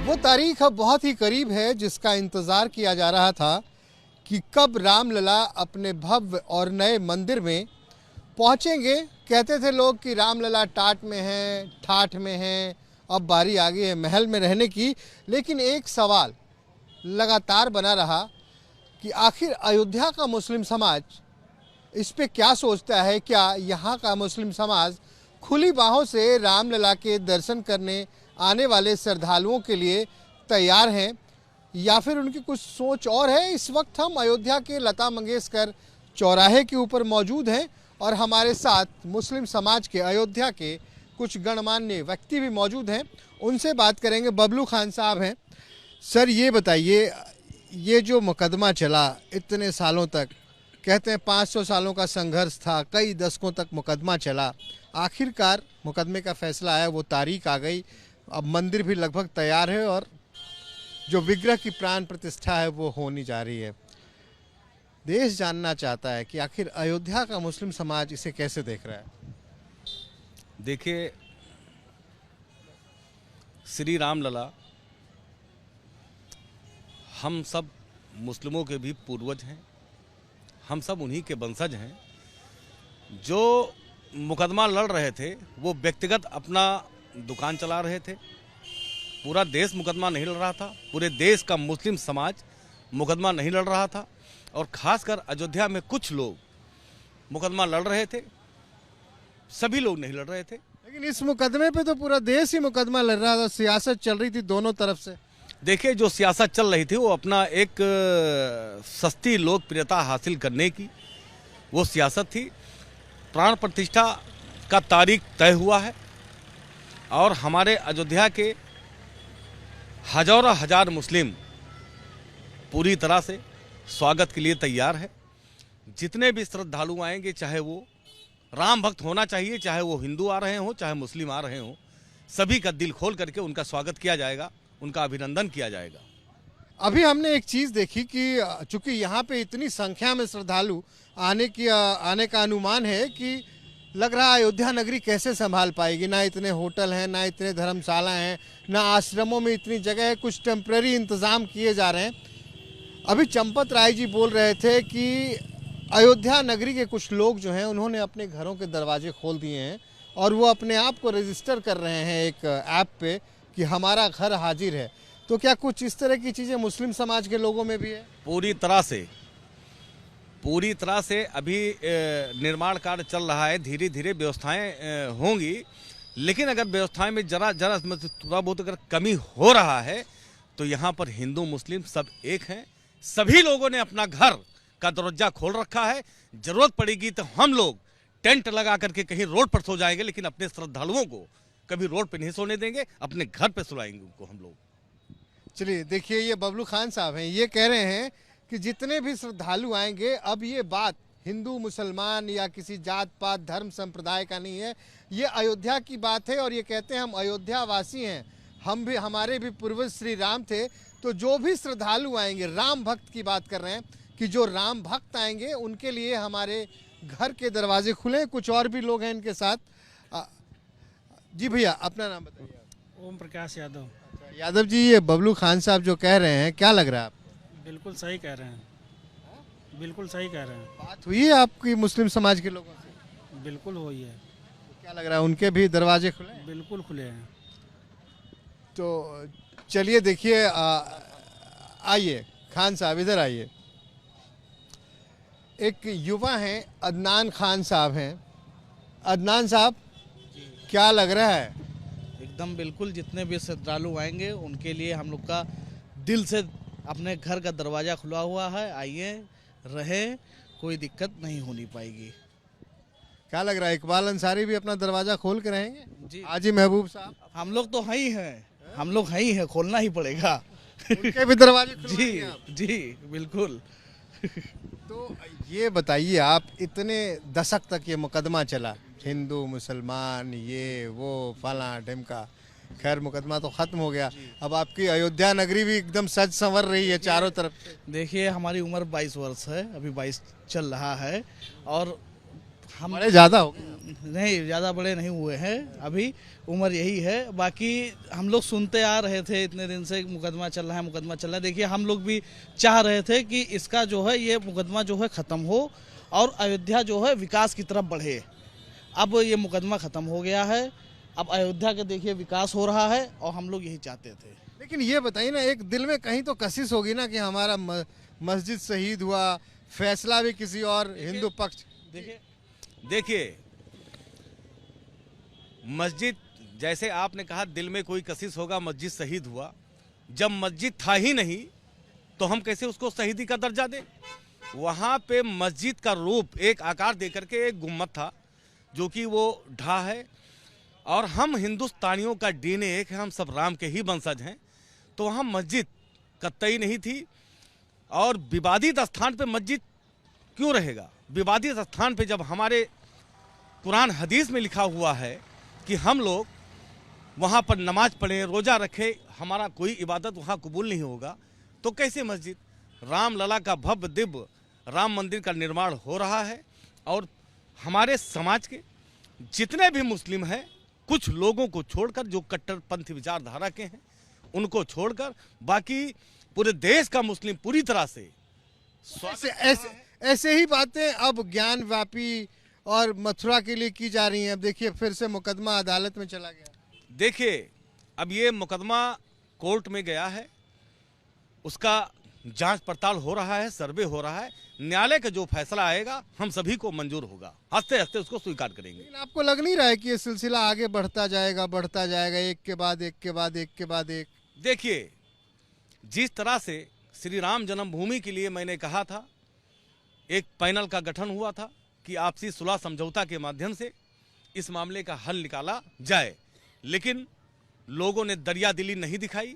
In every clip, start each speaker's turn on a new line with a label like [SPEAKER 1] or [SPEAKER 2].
[SPEAKER 1] वो तारीख अब बहुत ही करीब है जिसका इंतज़ार किया जा रहा था कि कब रामलला अपने भव्य और नए मंदिर में पहुंचेंगे। कहते थे लोग कि रामलला टाट में हैं, ठाठ में हैं, अब बारी आ गई है महल में रहने की। लेकिन एक सवाल लगातार बना रहा कि आखिर अयोध्या का मुस्लिम समाज इस पे क्या सोचता है। क्या यहाँ का मुस्लिम समाज खुली बाहों से रामलला के दर्शन करने आने वाले श्रद्धालुओं के लिए तैयार हैं या फिर उनकी कुछ सोच और है। इस वक्त हम अयोध्या के लता मंगेशकर चौराहे के ऊपर मौजूद हैं और हमारे साथ मुस्लिम समाज के अयोध्या के कुछ गणमान्य व्यक्ति भी मौजूद हैं। उनसे बात करेंगे। बबलू खान साहब हैं। सर ये बताइए, ये जो मुकदमा चला इतने सालों तक, कहते हैं 500 सालों का संघर्ष था, कई दशकों तक मुकदमा चला, आखिरकार मुकदमे का फैसला आया, वो तारीख आ गई, अब मंदिर भी लगभग तैयार है और जो विग्रह की प्राण प्रतिष्ठा है वो होने जा रही है। देश जानना चाहता है कि आखिर अयोध्या का मुस्लिम समाज इसे कैसे देख रहा है।
[SPEAKER 2] देखिए, श्री रामलला हम सब मुस्लिमों के भी पूर्वज हैं, हम सब उन्हीं के वंशज हैं। जो मुकदमा लड़ रहे थे वो व्यक्तिगत अपना दुकान चला रहे थे, पूरा देश मुकदमा नहीं लड़ रहा था, पूरे देश का मुस्लिम समाज मुकदमा नहीं लड़ रहा था। और खासकर अयोध्या में कुछ लोग मुकदमा लड़ रहे थे, सभी लोग नहीं लड़ रहे थे।
[SPEAKER 1] लेकिन इस मुकदमे पे तो पूरा देश ही मुकदमा लड़ रहा था, सियासत चल रही थी दोनों तरफ से।
[SPEAKER 2] देखिए, जो सियासत चल रही थी वो अपना एक सस्ती लोकप्रियता हासिल करने की वो सियासत थी। प्राण प्रतिष्ठा का तारीख तय हुआ है और हमारे अयोध्या के हजारों हजार मुस्लिम पूरी तरह से स्वागत के लिए तैयार है। जितने भी श्रद्धालु आएंगे, चाहे वो राम भक्त होना चाहिए, चाहे वो हिंदू आ रहे हों, चाहे मुस्लिम आ रहे हों, सभी का दिल खोल करके उनका स्वागत किया जाएगा, उनका अभिनंदन किया जाएगा।
[SPEAKER 1] अभी हमने एक चीज़ देखी कि चूंकि यहाँ पे इतनी संख्या में श्रद्धालु आने का अनुमान है कि लग रहा है अयोध्या नगरी कैसे संभाल पाएगी। ना इतने होटल हैं, ना इतने धर्मशाला हैं, ना आश्रमों में इतनी जगह है, कुछ टेम्परेरी इंतज़ाम किए जा रहे हैं। अभी चंपत राय जी बोल रहे थे कि अयोध्या नगरी के कुछ लोग जो हैं उन्होंने अपने घरों के दरवाजे खोल दिए हैं और वो अपने आप को रजिस्टर कर रहे हैं एक ऐप पे कि हमारा घर हाजिर है। तो क्या कुछ इस तरह की चीज़ें मुस्लिम समाज के लोगों में भी है? पूरी तरह से अभी निर्माण कार्य चल रहा है, धीरे धीरे व्यवस्थाएं होंगी। लेकिन अगर व्यवस्थाएं में जरा थोड़ा बहुत अगर कमी हो रहा है तो यहाँ पर हिंदू मुस्लिम सब एक हैं। सभी लोगों ने अपना घर का दरवाजा खोल रखा है। जरूरत पड़ेगी तो हम लोग टेंट लगा करके कहीं रोड पर सो जाएंगे, लेकिन अपने श्रद्धालुओं को कभी रोड पे नहीं सोने देंगे, अपने घर पे सुलाएंगे उनको हम लोग। चलिए देखिए, ये बबलू खान साहब हैं, ये कह रहे हैं कि जितने भी श्रद्धालु आएंगे, अब ये बात हिंदू मुसलमान या किसी जात पात धर्म संप्रदाय का नहीं है, ये अयोध्या की बात है। और ये कहते हैं हम अयोध्या वासी हैं, हम भी, हमारे भी पूर्वज श्री राम थे। तो जो भी श्रद्धालु आएंगे, राम भक्त की बात कर रहे हैं कि जो राम भक्त आएंगे उनके लिए हमारे घर के दरवाजे खुले। कुछ और भी लोग हैं इनके साथ। जी भैया, अपना नाम बताइए।
[SPEAKER 3] ओम प्रकाश यादव।
[SPEAKER 1] यादव जी, ये बबलू खान साहब जो कह रहे हैं, क्या लग रहा है आपको?
[SPEAKER 3] बिल्कुल सही कह रहे हैं, बिल्कुल सही कह रहे हैं।
[SPEAKER 1] बात हुई है आपकी मुस्लिम समाज के लोगों से?
[SPEAKER 3] बिल्कुल हुई है।
[SPEAKER 1] तो क्या लग रहा है, उनके भी दरवाजे खुले हैं?
[SPEAKER 3] बिल्कुल खुले हैं।
[SPEAKER 1] तो चलिए देखिए, आइए खान साहब, इधर आइए। एक युवा हैं, अदनान खान साहब हैं। अदनान साहब, क्या लग रहा है?
[SPEAKER 4] एकदम बिल्कुल, जितने भी श्रद्धालु आएंगे उनके लिए हम लोग का दिल से अपने घर का दरवाज़ा खुला हुआ है। आइए, रहे, कोई दिक्कत नहीं होनी पाएगी।
[SPEAKER 1] क्या लग रहा है, इकबाल अंसारी भी अपना दरवाज़ा खोल के रहेंगे?
[SPEAKER 4] जी,
[SPEAKER 1] हाजी महबूब साहब,
[SPEAKER 4] हम लोग तो हैं ही हैं, हम लोग हैं ही हैं, खोलना ही पड़ेगा।
[SPEAKER 1] उनके भी दरवाजे
[SPEAKER 4] जी
[SPEAKER 1] खुलवाएंगे आप?
[SPEAKER 4] जी बिल्कुल।
[SPEAKER 1] तो ये बताइए, आप इतने दशक तक ये मुकदमा चला, हिंदू मुसलमान ये वो फला ढिमका, खैर मुकदमा तो खत्म हो गया, अब आपकी अयोध्या नगरी भी एकदम सज संवर रही है चारों तरफ।
[SPEAKER 4] देखिए, हमारी उम्र 22 वर्ष है, अभी 22 चल रहा है और हम
[SPEAKER 1] बड़े ज्यादा हो गए।
[SPEAKER 4] नहीं, ज़्यादा बड़े नहीं हुए हैं, अभी उम्र यही है। बाकी हम लोग सुनते आ रहे थे इतने दिन से मुकदमा चल रहा है, मुकदमा चल रहा है। देखिए, हम लोग भी चाह रहे थे कि इसका जो है ये मुकदमा जो है ख़त्म हो और अयोध्या जो है विकास की तरफ बढ़े। अब ये मुकदमा ख़त्म हो गया है, अब अयोध्या का देखिए विकास हो रहा है और हम लोग यही चाहते थे।
[SPEAKER 1] लेकिन ये बताइए ना, एक दिल में कहीं तो कशिश होगी ना कि हमारा मस्जिद शहीद हुआ, फैसला भी किसी और हिंदू पक्ष।
[SPEAKER 2] देखिए, मस्जिद, जैसे आपने कहा दिल में कोई कशिश होगा, मस्जिद शहीद हुआ। जब मस्जिद था ही नहीं तो हम कैसे उसको शहीदी का दर्जा दें? वहाँ पे मस्जिद का रूप एक आकार देकर के एक गुम्मद था जो कि वो ढा है। और हम हिंदुस्तानियों का डीएनए एक है, हम सब राम के ही वंशज हैं, तो वहाँ मस्जिद कतई नहीं थी। और विवादित स्थान पे मस्जिद क्यों रहेगा? विवादित स्थान पे जब हमारे कुरान हदीस में लिखा हुआ है कि हम लोग वहाँ पर नमाज पढ़ें, रोज़ा रखें, हमारा कोई इबादत वहाँ कबूल नहीं होगा, तो कैसे मस्जिद? रामलला का भव्य दिव्य राम मंदिर का निर्माण हो रहा है और हमारे समाज के जितने भी मुस्लिम हैं, कुछ लोगों को छोड़कर, जो कट्टरपंथी विचारधारा के हैं, उनको छोड़कर बाकी पूरे देश का मुस्लिम पूरी तरह से
[SPEAKER 1] ऐसे ही बातें अब ज्ञान व्यापी और मथुरा के लिए की जा रही हैं। अब देखिए, फिर से मुकदमा अदालत में चला गया।
[SPEAKER 2] देखिए, अब ये मुकदमा कोर्ट में गया है, उसका जांच पड़ताल हो रहा है, सर्वे हो रहा है। न्यायालय का जो फैसला आएगा हम सभी को मंजूर होगा, हंसते हंसते उसको स्वीकार करेंगे।
[SPEAKER 1] लेकिन आपको लग नहीं रहा है कि ये सिलसिला आगे बढ़ता जाएगा, एक के बाद एक के बाद एक के बाद एक?
[SPEAKER 2] देखिए, जिस तरह से श्री राम जन्मभूमि के लिए मैंने कहा था, एक पैनल का गठन हुआ था कि आपसी सुलह समझौता के माध्यम से इस मामले का हल निकाला जाए, लेकिन लोगों ने दरिया दिली नहीं दिखाई।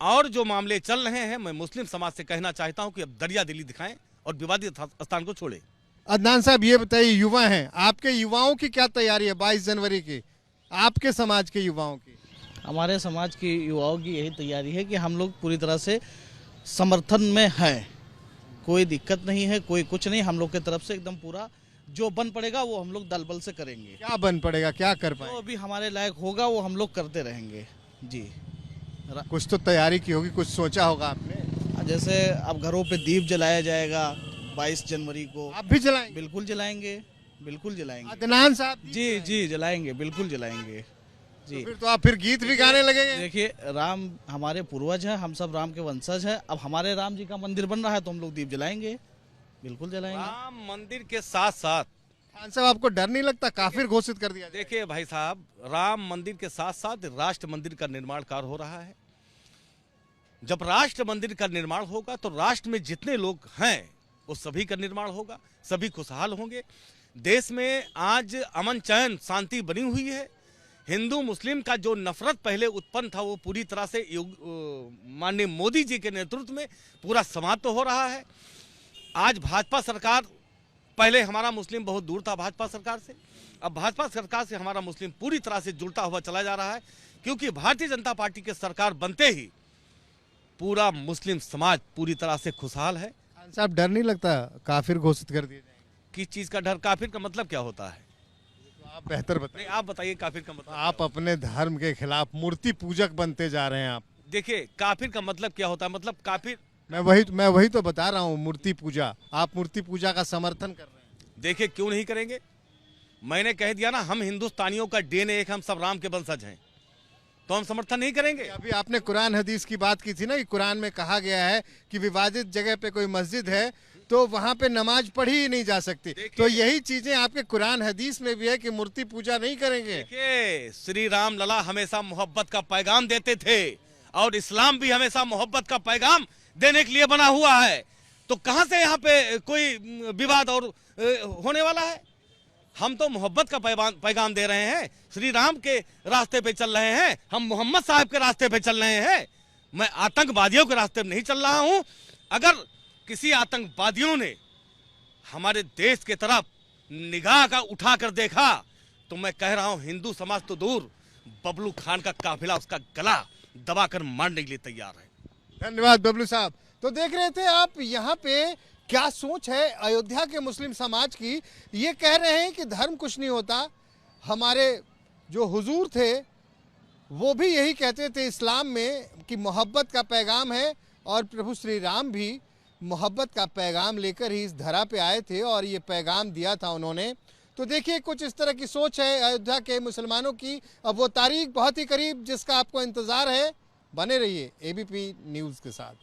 [SPEAKER 2] और जो मामले चल रहे हैं, मैं मुस्लिम समाज से कहना चाहता हूं कि अब दरिया दिली दिखाएं और विवादित स्थान को छोड़ें।
[SPEAKER 1] अदनान साहब, ये बताइए, युवा हैं, आपके युवाओं की क्या तैयारी है 22 जनवरी की, आपके समाज के युवाओं की?
[SPEAKER 4] हमारे समाज की युवाओं की यही तैयारी है कि हम लोग पूरी तरह से समर्थन में हैं, कोई दिक्कत नहीं है, कोई कुछ नहीं। हम लोग की तरफ से एकदम पूरा जो बन पड़ेगा वो हम लोग दल बल से करेंगे।
[SPEAKER 1] क्या बन पड़ेगा, क्या कर पाएंगे?
[SPEAKER 4] जो अभी हमारे लायक होगा वो हम लोग करते रहेंगे जी।
[SPEAKER 1] कुछ तो तैयारी की होगी, कुछ सोचा होगा आपने?
[SPEAKER 4] जैसे अब घरों पे दीप जलाया जाएगा 22 जनवरी को।
[SPEAKER 1] आप भी जलाएंगे?
[SPEAKER 4] बिल्कुल जलाएंगे, बिल्कुल जलाएंगे।
[SPEAKER 1] अदनान साहब
[SPEAKER 4] जी जी जलाएंगे, बिल्कुल जलाएंगे जी।
[SPEAKER 1] तो आप फिर गीत भी गाने लगेंगे?
[SPEAKER 4] देखिए, राम हमारे पूर्वज हैं, हम सब राम के वंशज हैं। अब हमारे राम जी का मंदिर बन रहा है तो हम लोग दीप जलाएंगे, बिल्कुल जलाएंगे।
[SPEAKER 2] राम मंदिर के साथ साथ
[SPEAKER 1] खान साहब, आपको डर नहीं लगता काफिर घोषित कर दिया?
[SPEAKER 2] देखिए भाई साहब, राम मंदिर के साथ साथ राष्ट्र मंदिर का निर्माण कार्य हो रहा है। जब राष्ट्र मंदिर का निर्माण होगा तो राष्ट्र में जितने लोग हैं वो सभी का निर्माण होगा, सभी खुशहाल होंगे। देश में आज अमन चैन शांति बनी हुई है। हिंदू मुस्लिम का जो नफरत पहले उत्पन्न था वो पूरी तरह से माननीय मोदी जी के नेतृत्व में पूरा समाप्त हो रहा है। आज भाजपा सरकार, पहले हमारा मुस्लिम बहुत दूर था भाजपा सरकार से, अब भाजपा सरकार से हमारा मुस्लिम पूरी तरह से जुड़ता हुआ चला जा रहा है, क्योंकि भारतीय जनता पार्टी के सरकार बनते ही पूरा मुस्लिम समाज पूरी तरह से खुशहाल है।
[SPEAKER 1] खान साहब, डर नहीं लगता काफिर घोषित कर दिए जाएंगे?
[SPEAKER 2] किस चीज का डर? काफिर का मतलब क्या होता है?
[SPEAKER 1] तो आप बेहतर बताइए।
[SPEAKER 2] नहीं, आप बताइए काफिर का मतलब।
[SPEAKER 1] आप अपने धर्म के खिलाफ मूर्ति पूजक बनते जा रहे हैं आप।
[SPEAKER 2] देखिए, काफिर का मतलब क्या होता है? मतलब काफिर,
[SPEAKER 1] मैं वही तो बता रहा हूँ, मूर्ति पूजा। आप मूर्ति पूजा का समर्थन कर रहे हैं?
[SPEAKER 2] देखिए, क्यों नहीं करेंगे? मैंने कह दिया ना, हम हिंदुस्तानियों का डीएनए एक, हम सब राम के वंशज हैं, तो हम समर्थन नहीं करेंगे।
[SPEAKER 1] अभी आपने कुरान हदीस की बात की थी ना, कि कुरान में कहा गया है कि विवादित जगह पे कोई मस्जिद है तो वहां पे नमाज पढ़ी ही नहीं जा सकती। तो यही चीजें आपके कुरान हदीस में भी है कि मूर्ति पूजा नहीं करेंगे।
[SPEAKER 2] देखिए, श्री राम लला हमेशा मोहब्बत का पैगाम देते थे और इस्लाम भी हमेशा मोहब्बत का पैगाम देने के लिए बना हुआ है। तो कहां से यहाँ पे कोई विवाद और होने वाला है? हम तो मोहब्बत का पैगाम दे रहे हैं, श्री राम के रास्ते पे चल रहे हैं, हम मोहम्मद साहब के रास्ते पे चल रहे हैं। मैं आतंकवादियों के रास्ते पे नहीं चल रहा हूं। अगर किसी आतंकवादियों ने हमारे देश के तरफ निगाह का उठा कर देखा तो मैं कह रहा हूं, हिंदू समाज तो दूर, बबलू खान का काफिला उसका गला दबाकर मारने के लिए तैयार है।
[SPEAKER 1] धन्यवाद बबलू साहब। तो देख रहे थे आप, यहाँ पे क्या सोच है अयोध्या के मुस्लिम समाज की। ये कह रहे हैं कि धर्म कुछ नहीं होता, हमारे जो हुजूर थे वो भी यही कहते थे इस्लाम में कि मोहब्बत का पैगाम है, और प्रभु श्री राम भी मोहब्बत का पैगाम लेकर ही इस धरा पे आए थे और ये पैगाम दिया था उन्होंने। तो देखिए कुछ इस तरह की सोच है अयोध्या के मुसलमानों की। अब वो तारीख बहुत ही करीब जिसका आपको इंतज़ार है। बने रहिए एबीपी न्यूज़ के साथ।